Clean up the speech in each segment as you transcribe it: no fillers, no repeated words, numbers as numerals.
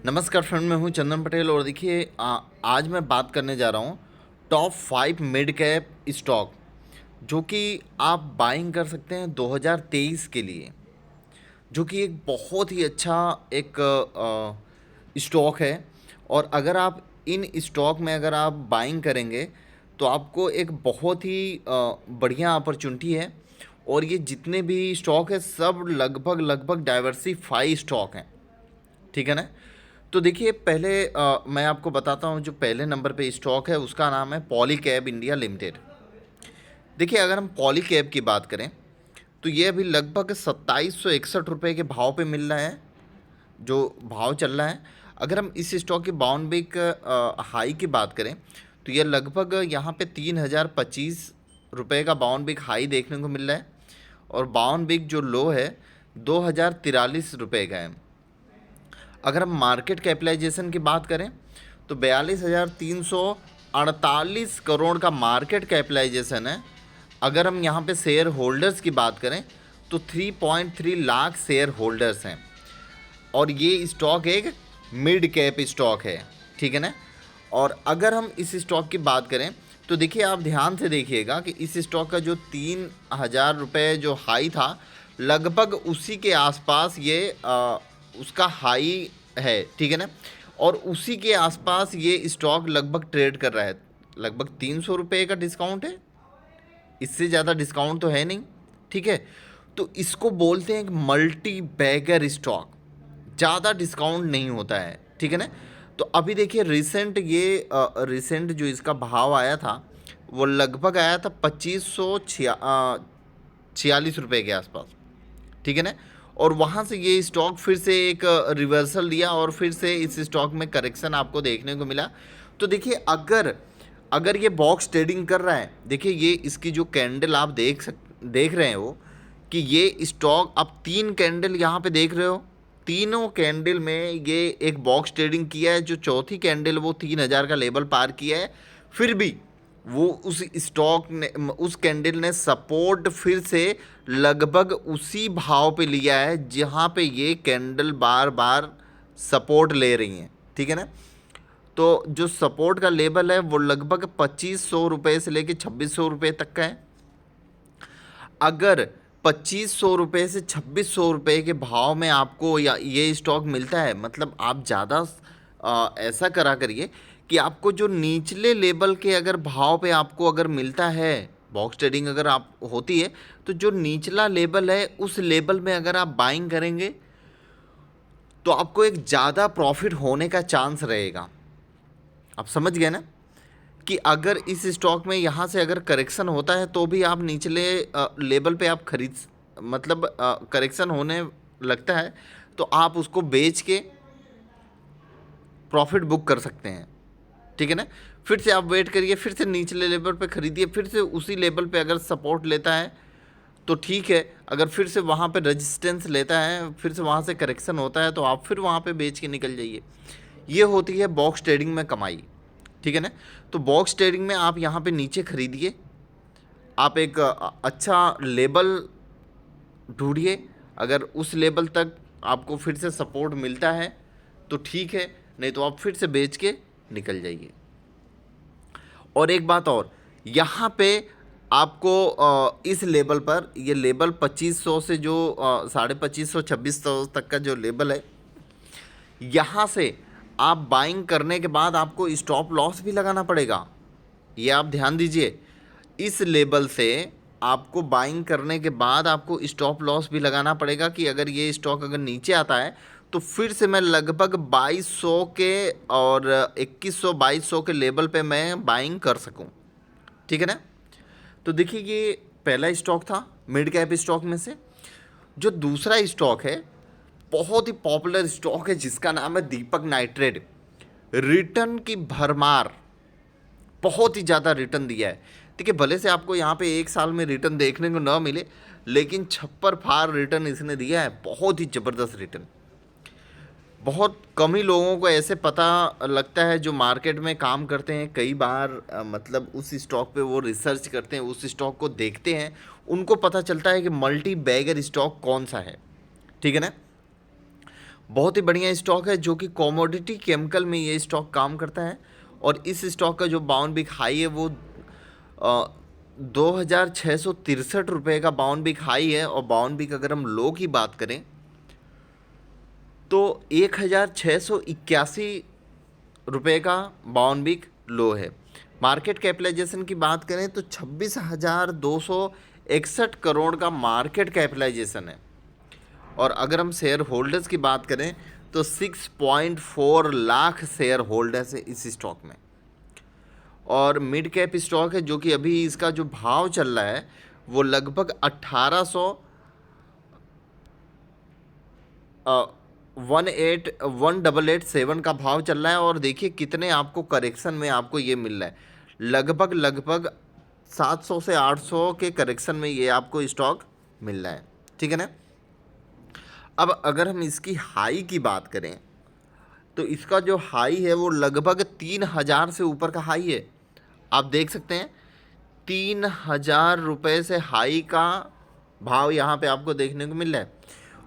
नमस्कार फ्रेंड, मैं हूं चंदन पटेल और देखिए आज मैं बात करने जा रहा हूं टॉप 5 मिड कैप स्टॉक जो कि आप बाइंग कर सकते हैं 2023 के लिए, जो कि एक बहुत ही अच्छा एक स्टॉक है। और अगर आप इन स्टॉक में अगर आप बाइंग करेंगे तो आपको एक बहुत ही बढ़िया अपॉर्चुनिटी है। और ये जितने भी स्टॉक है सब लगभग लगभग डाइवर्सिफाई स्टॉक हैं, ठीक है ना। तो देखिए पहले मैं आपको बताता हूँ, जो पहले नंबर पे स्टॉक है उसका नाम है पॉलीकैब इंडिया लिमिटेड। देखिए अगर हम पॉलीकैब की बात करें तो ये अभी लगभग 2761 रुपये के भाव पे मिल रहा है, जो भाव चल रहा है। अगर हम इस स्टॉक की बाउंड बिक हाई की बात करें तो ये लगभग यहाँ पे 3025 रुपये का बाउंड बिक हाई देखने को मिल रहा है। और बाउंड बिक जो लो है 2043 रुपये का है। अगर हम मार्केट कैपिटलाइजेशन की बात करें तो 42,348 करोड़ का मार्केट कैपिटलाइजेशन है। अगर हम यहाँ पे शेयर होल्डर्स की बात करें तो 3.3 लाख शेयर होल्डर्स हैं। और ये स्टॉक एक मिड कैप स्टॉक है, ठीक है ना। और अगर हम इस स्टॉक की बात करें तो देखिए आप ध्यान से देखिएगा कि इस स्टॉक का जो 3,000 रुपये जो हाई था, लगभग उसी के आसपास ये उसका हाई है, ठीक है ना। और उसी के आसपास ये स्टॉक लगभग ट्रेड कर रहा है। लगभग 300 रुपये का डिस्काउंट है, इससे ज़्यादा डिस्काउंट तो है नहीं, ठीक है। तो इसको बोलते हैं एक मल्टी बैगर स्टॉक, ज़्यादा डिस्काउंट नहीं होता है, ठीक है ना। तो अभी देखिए रिसेंट जो इसका भाव आया था वो लगभग आया था 2546 रुपये के आसपास, ठीक है ना। और वहाँ से ये स्टॉक फिर से एक रिवर्सल दिया और फिर से इस स्टॉक में करेक्शन आपको देखने को मिला। तो देखिए अगर अगर ये बॉक्स ट्रेडिंग कर रहा है, देखिए ये इसकी जो कैंडल आप देख रहे हैं वो, कि ये स्टॉक आप 3 कैंडल यहाँ पे देख रहे हो, तीनों कैंडल में ये एक बॉक्स ट्रेडिंग किया है। जो चौथी कैंडल वो 3,000 का लेवल पार किया है, फिर भी वो उस स्टॉक ने उस कैंडल ने सपोर्ट फिर से लगभग उसी भाव पे लिया है जहाँ पे ये कैंडल बार बार सपोर्ट ले रही हैं, ठीक है ना। तो जो सपोर्ट का लेवल है वो लगभग 2500 रुपये से लेके 2600 रुपये तक का है। अगर 2500 रुपये से 2600 रुपये के भाव में आपको या ये स्टॉक मिलता है, मतलब आप ज़्यादा ऐसा करा करिए कि आपको जो निचले लेवल के अगर भाव पे आपको अगर मिलता है, बॉक्स ट्रेडिंग अगर आप होती है तो जो निचला लेवल है उस लेवल में अगर आप बाइंग करेंगे तो आपको एक ज़्यादा प्रॉफिट होने का चांस रहेगा। आप समझ गए ना, कि अगर इस स्टॉक में यहाँ से अगर करेक्शन होता है तो भी आप निचले लेवल पे आप खरीद, मतलब करेक्शन होने लगता है तो आप उसको बेच के प्रॉफिट बुक कर सकते हैं, ठीक है ना। फिर से आप वेट करिए, फिर से निचले लेवल पे खरीदिए, फिर से उसी लेवल पे अगर सपोर्ट लेता है तो ठीक है। अगर फिर से वहाँ पे रेजिस्टेंस लेता है, फिर से वहाँ से करेक्शन होता है तो आप फिर वहाँ पे बेच के निकल जाइए। ये होती है बॉक्स ट्रेडिंग में कमाई, ठीक है ना। तो बॉक्स ट्रेडिंग में आप यहाँ पे नीचे खरीदिए, आप एक अच्छा लेवल ढूंढिए। अगर उस लेवल तक आपको फिर से सपोर्ट मिलता है तो ठीक है, नहीं तो आप फिर से बेच के निकल जाइए। और एक बात और, यहाँ पे आपको इस लेवल पर, ये लेवल 2500 से जो 2550 2600 तक का जो लेवल है, यहाँ से आप बाइंग करने के बाद आपको स्टॉप लॉस भी लगाना पड़ेगा। ये आप ध्यान दीजिए, इस लेवल से आपको बाइंग करने के बाद आपको स्टॉप लॉस भी लगाना पड़ेगा कि अगर ये स्टॉक अगर नीचे आता है तो फिर से मैं लगभग 2200 के और 2100 2200 के लेवल पे मैं बाइंग कर सकूं, ठीक है ना। तो देखिए ये पहला स्टॉक था मिड कैप स्टॉक में से। जो दूसरा स्टॉक है बहुत ही पॉपुलर स्टॉक है जिसका नाम है दीपक नाइट्रेट। रिटर्न की भरमार, बहुत ही ज़्यादा रिटर्न दिया है। देखिए भले से आपको यहाँ पे एक साल में रिटर्न देखने को न मिले, लेकिन छप्पर फाड़ रिटर्न इसने दिया है, बहुत ही ज़बरदस्त रिटर्न। बहुत कम ही लोगों को ऐसे पता लगता है जो मार्केट में काम करते हैं। कई बार मतलब उस स्टॉक पे वो रिसर्च करते हैं, उस स्टॉक को देखते हैं, उनको पता चलता है कि मल्टी बैगर स्टॉक कौन सा है, ठीक है ना। बहुत ही बढ़िया स्टॉक है, जो कि कमोडिटी केमिकल में ये स्टॉक काम करता है। और इस स्टॉक का जो बाउंड बिग हाई है वो 2,663 का बाउंड बिग हाई है। और बाउंड बिग अगर हम लो की बात करें तो 1,681 रुपये का बाउंड बिग लो है। मार्केट कैपिटलाइजेशन की बात करें तो 26,261 करोड़ का मार्केट कैपिटलाइजेशन है। और अगर हम शेयर होल्डर्स की बात करें तो 6.4 लाख शेयर होल्डर्स है इस स्टॉक में। और मिड कैप स्टॉक है, जो कि अभी इसका जो भाव चल रहा है वो लगभग 1887 का भाव चल रहा है। और देखिए कितने आपको करेक्शन में आपको ये मिल रहा है, लगभग 700 से 800 के करेक्शन में ये आपको स्टॉक मिल रहा है, ठीक है ना। अब अगर हम इसकी हाई की बात करें तो इसका जो हाई है वो लगभग 3,000 से ऊपर का हाई है। आप देख सकते हैं 3,000 रुपये से हाई का भाव यहाँ पे आपको देखने को मिल रहा है।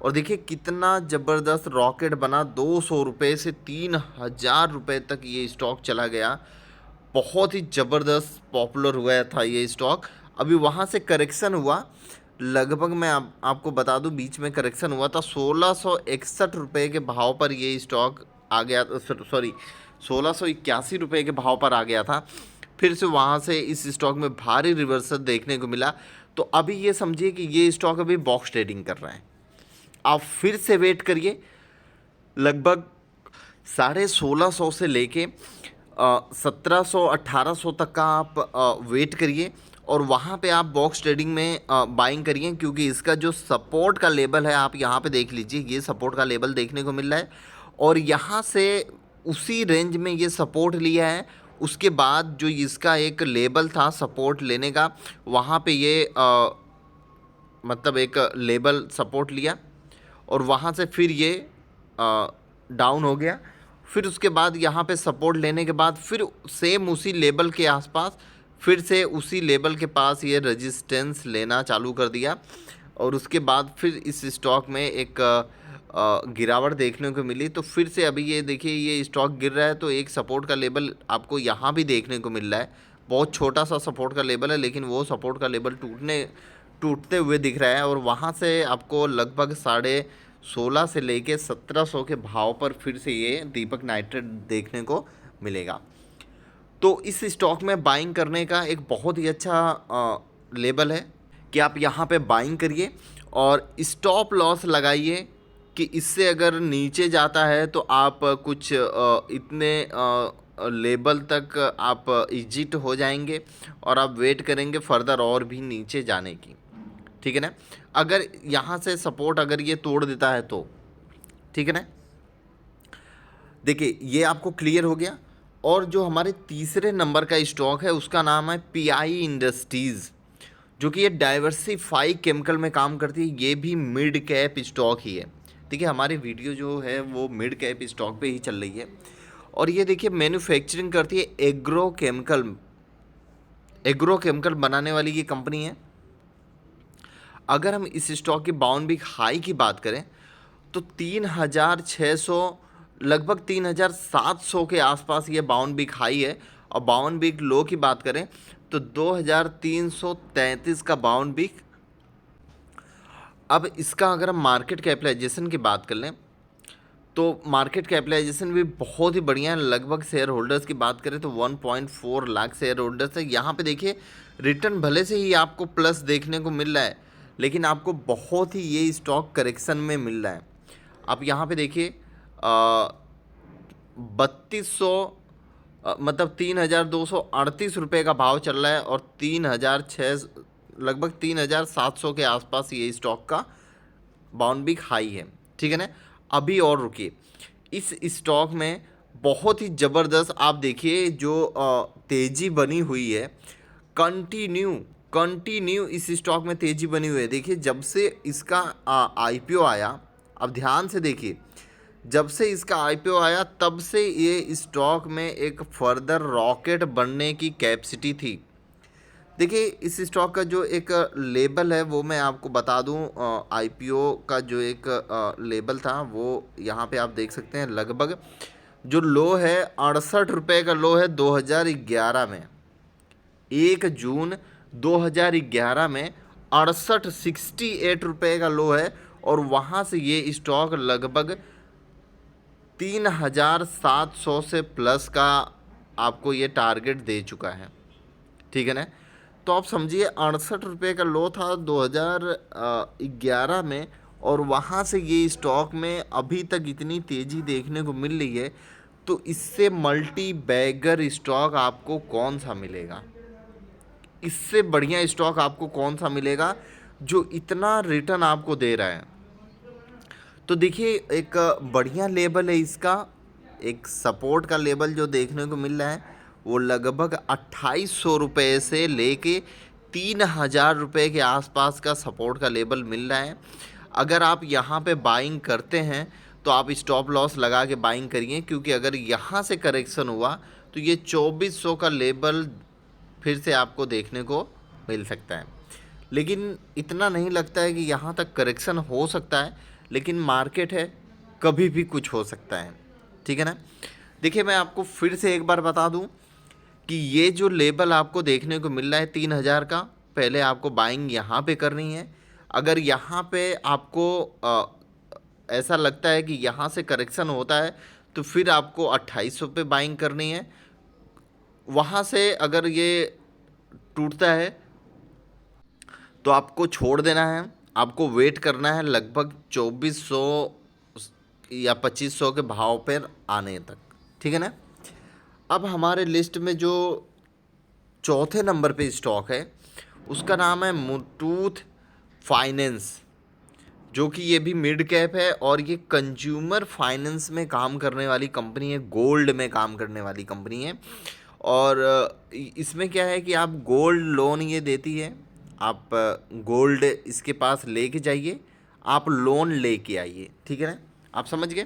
और देखिए कितना ज़बरदस्त रॉकेट बना, 200 रुपये से 3,000 रुपये तक ये स्टॉक चला गया। बहुत ही ज़बरदस्त पॉपुलर हुआ था ये स्टॉक। अभी वहाँ से करेक्शन हुआ, लगभग मैं आपको बता दूं बीच में करेक्शन हुआ था 1,661 रुपये के भाव पर ये स्टॉक आ गया, सॉरी 1,681 रुपये के भाव पर आ गया था। फिर से वहाँ से इस स्टॉक में भारी रिवर्सल देखने को मिला। तो अभी ये समझिए कि ये स्टॉक अभी बॉक्स ट्रेडिंग कर रहा है। आप फिर से वेट करिए, लगभग 1,650 से लेके 1,700-1,800 तक का आप वेट करिए। और वहाँ पे आप बॉक्स ट्रेडिंग में बाइंग करिए, क्योंकि इसका जो सपोर्ट का लेवल है आप यहाँ पे देख लीजिए, ये सपोर्ट का लेवल देखने को मिल रहा है। और यहाँ से उसी रेंज में ये सपोर्ट लिया है। उसके बाद जो इसका एक लेवल था सपोर्ट लेने का, वहाँ पे ये मतलब एक लेवल सपोर्ट लिया और वहाँ से फिर ये डाउन हो गया। फिर उसके बाद यहाँ पे सपोर्ट लेने के बाद फिर सेम उसी लेवल के आसपास फिर से उसी लेवल के पास ये रेजिस्टेंस लेना चालू कर दिया। और उसके बाद फिर इस स्टॉक में एक गिरावट देखने को मिली। तो फिर से अभी ये देखिए ये स्टॉक गिर रहा है, तो एक सपोर्ट का लेवल आपको यहाँ भी देखने को मिल रहा है। बहुत छोटा सा सपोर्ट का लेवल है, लेकिन वो सपोर्ट का लेवल टूटते हुए दिख रहा है। और वहाँ से आपको लगभग 16.5 से लेके 1,700 के भाव पर फिर से ये दीपक नाइट्रेट देखने को मिलेगा। तो इस स्टॉक में बाइंग करने का एक बहुत ही अच्छा लेवल है कि आप यहाँ पे बाइंग करिए और स्टॉप लॉस लगाइए कि इससे अगर नीचे जाता है तो आप कुछ इतने लेवल तक आप एग्जिट हो जाएंगे और आप वेट करेंगे फर्दर और भी नीचे जाने की, ठीक है ना। अगर यहाँ से सपोर्ट अगर ये तोड़ देता है तो ठीक है ना। देखिए ये आपको क्लियर हो गया। और जो हमारे तीसरे नंबर का स्टॉक है उसका नाम है पीआई इंडस्ट्रीज़, जो कि ये डाइवर्सिफाई केमिकल में काम करती है। ये भी मिड कैप स्टॉक ही है। देखिए हमारी वीडियो जो है वो मिड कैप स्टॉक पे ही चल रही है। और ये देखिए मैन्युफैक्चरिंग करती है एग्रो केमिकल बनाने वाली ये कंपनी है। अगर हम इस स्टॉक की बाउंड बिग हाई की बात करें तो 3,600 लगभग 3,700 के आसपास ये बाउंड बिग हाई है। और बाउंड बिग लो की बात करें तो 2,333 का बाउंड बिग। अब इसका अगर हम मार्केट कैपिटलाइजेशन की बात कर लें तो मार्केट कैपिटलाइजेशन भी बहुत ही बढ़िया है। लगभग शेयर होल्डर्स की बात करें तो 1.4 लाख शेयर होल्डर्स है। यहाँ पे देखिए रिटर्न भले से ही आपको प्लस देखने को मिल रहा है, लेकिन आपको बहुत ही ये स्टॉक करेक्शन में मिल रहा है। आप यहाँ पे देखिए 3200 मतलब 3,238 रुपये का भाव चल रहा है और 3,600 लगभग 3,700 के आसपास ये स्टॉक का बाउंड बिग हाई है, ठीक है ना। अभी और रुकिए, इस स्टॉक में बहुत ही ज़बरदस्त आप देखिए जो तेज़ी बनी हुई है, कंटिन्यू इस स्टॉक में तेज़ी बनी हुई है। देखिए जब से इसका आईपीओ आया, अब ध्यान से देखिए, जब से इसका आईपीओ आया तब से ये स्टॉक में एक फर्दर रॉकेट बनने की कैपेसिटी थी। देखिए इस स्टॉक का जो एक लेबल है वो मैं आपको बता दूं, आईपीओ का जो एक लेबल था वो यहाँ पे आप देख सकते हैं। लगभग जो लो है 68 रुपये का लो है 2011 में, 1 जून 2011 में 68 का लो है। और वहाँ से ये स्टॉक लगभग 3700 से प्लस का आपको ये टारगेट दे चुका है, ठीक है ना। तो आप समझिए 68 रुपये का लो था 2011 में, और वहाँ से ये स्टॉक में अभी तक इतनी तेज़ी देखने को मिल रही है। तो इससे मल्टी बैगर स्टॉक आपको कौन सा मिलेगा, इससे बढ़िया स्टॉक आपको कौन सा मिलेगा जो इतना रिटर्न आपको दे रहा है। तो देखिए एक बढ़िया लेवल है इसका, एक सपोर्ट का लेवल जो देखने को मिल रहा है वो लगभग 2800 रुपये से लेके 3000 रुपये के आसपास का सपोर्ट का लेवल मिल रहा है। अगर आप यहाँ पे बाइंग करते हैं तो आप स्टॉप लॉस लगा के बाइंग करिए, क्योंकि अगर यहाँ से करेक्शन हुआ तो ये 2400 का लेवल फिर से आपको देखने को मिल सकता है। लेकिन इतना नहीं लगता है कि यहाँ तक करेक्शन हो सकता है, लेकिन मार्केट है, कभी भी कुछ हो सकता है, ठीक है ना। देखिए मैं आपको फिर से एक बार बता दूं कि ये जो लेवल आपको देखने को मिल रहा है 3000 का, पहले आपको बाइंग यहाँ पे करनी है। अगर यहाँ पे आपको ऐसा लगता है कि यहाँ से करेक्शन होता है तो फिर आपको 2800 पे बाइंग करनी है। वहाँ से अगर ये टूटता है तो आपको छोड़ देना है, आपको वेट करना है लगभग 2400 या 2500 के भाव पर आने तक, ठीक है ना। अब हमारे लिस्ट में जो चौथे नंबर पे स्टॉक है उसका नाम है मुथूट फाइनेंस, जो कि ये भी मिड कैप है और ये कंज्यूमर फाइनेंस में काम करने वाली कंपनी है, गोल्ड में काम करने वाली कंपनी है। और इसमें क्या है कि आप गोल्ड लोन ये देती है, आप गोल्ड इसके पास लेके जाइए, आप लोन लेके आइए, ठीक है ना, आप समझ गए।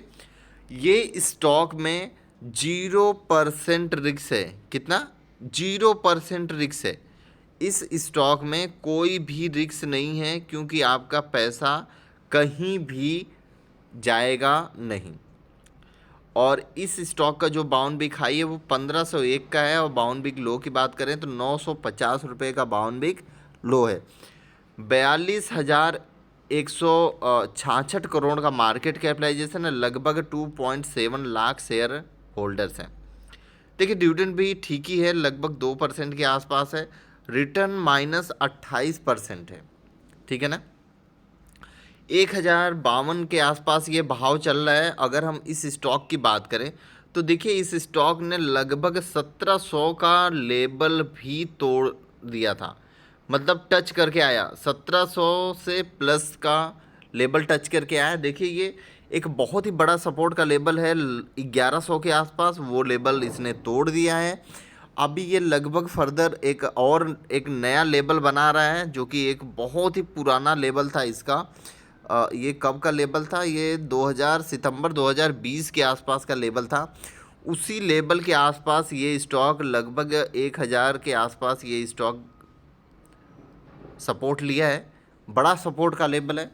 ये स्टॉक में 0% रिस्क है। कितना? 0% रिस्क है। इस स्टॉक में कोई भी रिस्क नहीं है, क्योंकि आपका पैसा कहीं भी जाएगा नहीं। और इस स्टॉक का जो बाउंड बिक हाई है वो 1501 का है, और बाउंड बिक लो की बात करें तो 950 रुपये का बाउंड बिक लो है। 42,166 करोड़ का मार्केट कैपिटलाइजेशन है, लगभग 2.7 लाख शेयर होल्डर्स हैं। देखिए डिविडेंड भी ठीक ही है, लगभग 2% के आसपास है, रिटर्न -28% है, ठीक है ना। 1052 के आसपास ये भाव चल रहा है। अगर हम इस स्टॉक की बात करें तो देखिए इस स्टॉक ने लगभग 1700 का लेवल भी तोड़ दिया था, मतलब टच करके आया, 1700 से प्लस का लेवल टच करके आया। देखिए ये एक बहुत ही बड़ा सपोर्ट का लेवल है 1100 के आसपास, वो लेवल इसने तोड़ दिया है। अभी ये लगभग फर्दर एक नया लेवल बना रहा है, जो कि एक बहुत ही पुराना लेवल था इसका। ये कब का लेवल था? ये 2000 सितंबर 2020 के आसपास का लेवल था। उसी लेवल के आसपास ये स्टॉक लगभग 1000 के आसपास ये स्टॉक सपोर्ट लिया है, बड़ा सपोर्ट का लेवल है।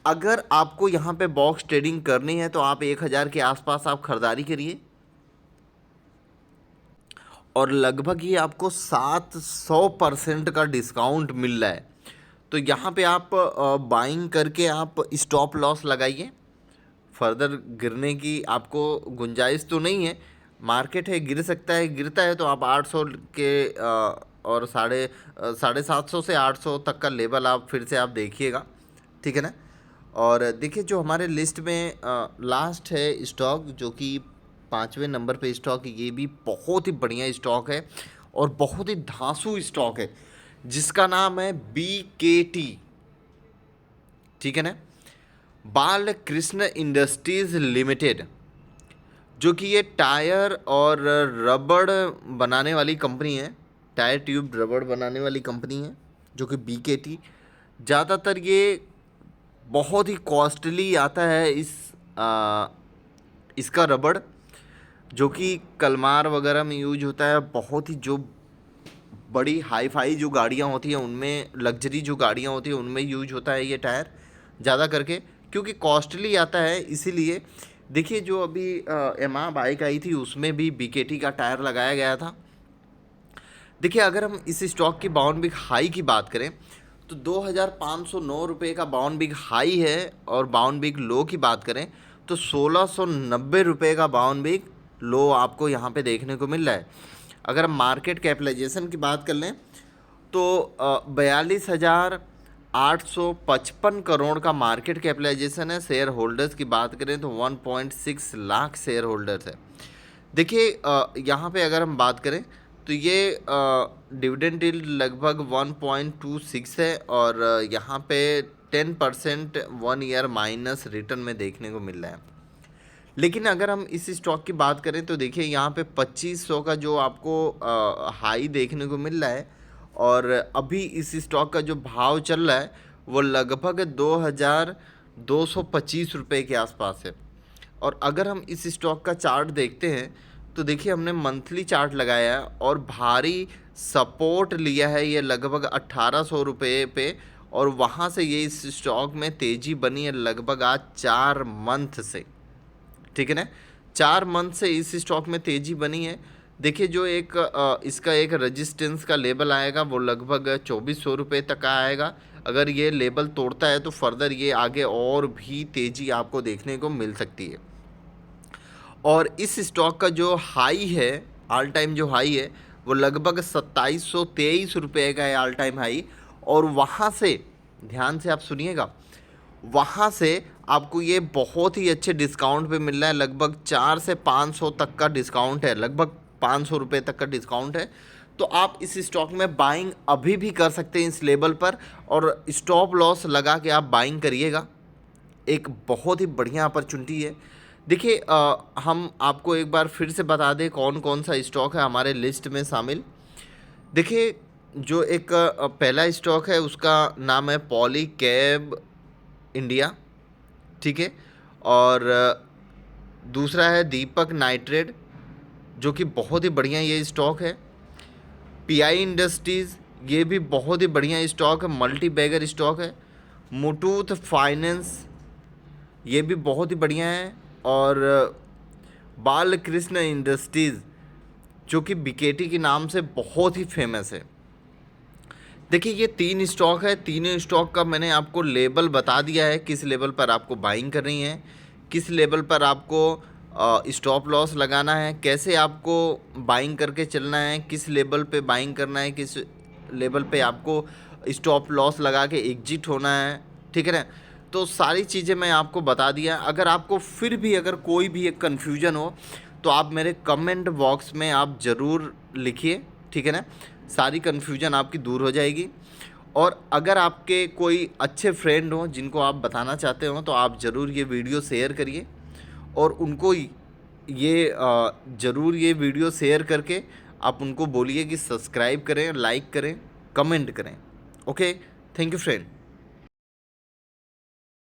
अगर आपको यहाँ पे बॉक्स ट्रेडिंग करनी है तो आप 1000 के आसपास आप खरीदारी करिए, और लगभग ये आपको 700% का डिस्काउंट मिल रहा है। तो यहाँ पे आप बाइंग करके आप स्टॉप लॉस लगाइए। फर्दर गिरने की आपको गुंजाइश तो नहीं है, मार्केट है, गिर सकता है, गिरता है तो आप 800 के और 750 से 800 तक का लेवल आप फिर से आप देखिएगा, ठीक है ना। और देखिए जो हमारे लिस्ट में लास्ट है स्टॉक, जो कि 5वें नंबर पे स्टॉक, ये भी बहुत ही बढ़िया स्टॉक है और बहुत ही धांसू स्टॉक है, जिसका नाम है BKT, ठीक है ना, बालकृष्ण इंडस्ट्रीज लिमिटेड, जो कि ये टायर और रबड़ बनाने वाली कंपनी है, टायर ट्यूब रबड़ बनाने वाली कंपनी है, जो कि BKT। ज़्यादातर ये बहुत ही कॉस्टली आता है इसका रबड़, जो कि कलमार वगैरह में यूज होता है, बहुत ही जो बड़ी हाई फाई जो गाड़ियाँ होती हैं उनमें, लग्जरी जो गाड़ियाँ होती हैं उनमें यूज होता है ये टायर ज़्यादा करके, क्योंकि कॉस्टली आता है इसीलिए। देखिए जो अभी यामाहा बाइक आई थी उसमें भी बीकेटी का टायर लगाया गया था। देखिए अगर हम इस स्टॉक की बाउंड बिग हाई की बात करें तो 2509 रुपये का बाउंड बिग हाई है, और बाउंड बिग लो की बात करें तो 1690 रुपये का बाउंड बिग लो आपको यहाँ पे देखने को मिल रहा है। अगर हम मार्केट कैपिटलाइजेशन की बात कर लें तो 42,855 करोड़ का मार्केट कैपिटलाइजेशन है। शेयर होल्डर्स की बात करें तो 1.6 लाख शेयर होल्डर्स है। देखिए यहाँ पे अगर हम बात करें तो ये डिविडेंड यील्ड लगभग 1.26 है, और यहाँ पे 10% 1 ईयर माइनस रिटर्न में देखने को मिल रहा है। लेकिन अगर हम इस स्टॉक की बात करें तो देखिए यहाँ पे 2500 का जो आपको हाई देखने को मिल रहा है, और अभी इस स्टॉक का जो भाव चल रहा है वो लगभग 2225 रुपये के आसपास है। और अगर हम इस स्टॉक का चार्ट देखते हैं तो देखिए हमने मंथली चार्ट लगाया है और भारी सपोर्ट लिया है ये लगभग 1800 रुपये पे, और वहाँ से ये इस स्टॉक में तेज़ी बनी है लगभग आज 4 मंथ से, ठीक है ना। 4 मंथ से इस स्टॉक में तेज़ी बनी है। देखिए जो एक इसका एक रेजिस्टेंस का लेवल आएगा वो लगभग 2400 रुपये तक का आएगा। अगर ये लेवल तोड़ता है तो फर्दर ये आगे और भी तेज़ी आपको देखने को मिल सकती है। और इस स्टॉक का जो हाई है, ऑल टाइम जो हाई है वो लगभग 2723 रुपये का है ऑल टाइम हाई, और वहाँ से ध्यान से आप सुनिएगा, वहाँ से आपको ये बहुत ही अच्छे डिस्काउंट पे मिल रहा है। लगभग 4 से 500 तक का डिस्काउंट है, लगभग 500 रुपये तक का डिस्काउंट है। तो आप इस स्टॉक में बाइंग अभी भी कर सकते हैं इस लेवल पर, और स्टॉप लॉस लगा के आप बाइंग करिएगा। एक बहुत ही बढ़िया अपॉर्चुनिटी है। देखिए हम आपको एक बार फिर से बता दें कौन कौन सा स्टॉक है हमारे लिस्ट में शामिल। देखिए जो एक पहला स्टॉक है उसका नाम है पॉली कैब इंडिया, ठीक है। और दूसरा है दीपक नाइट्रेट, जो कि बहुत ही बढ़िया ये स्टॉक है। पीआई इंडस्ट्रीज़, ये भी बहुत ही बढ़िया स्टॉक है, मल्टी बैगर स्टॉक है। मुथूट फाइनेंस, ये भी बहुत ही बढ़िया है। और बालकृष्ण इंडस्ट्रीज़, जो कि बीकेटी के नाम से बहुत ही फेमस है। देखिए ये 3 स्टॉक है, तीनों स्टॉक का मैंने आपको लेवल बता दिया है, किस लेवल पर आपको बाइंग करनी है, किस लेवल पर आपको स्टॉप लॉस लगाना है, कैसे आपको बाइंग करके चलना है, किस लेवल पे बाइंग करना है, किस लेवल पे आपको स्टॉप लॉस लगा के एग्जिट होना है, ठीक है ना। तो सारी चीज़ें मैं आपको बता दिया। अगर आपको फिर भी अगर कोई भी एक कन्फ्यूजन हो तो आप मेरे कमेंट बॉक्स में आप ज़रूर लिखिए, ठीक है ना। सारी कन्फ्यूजन आपकी दूर हो जाएगी। और अगर आपके कोई अच्छे फ्रेंड हों जिनको आप बताना चाहते हो तो आप ज़रूर ये वीडियो शेयर करिए, और उनको ये ज़रूर ये वीडियो शेयर करके आप उनको बोलिए कि सब्सक्राइब करें, लाइक करें, कमेंट करें। Okay, thank you friend.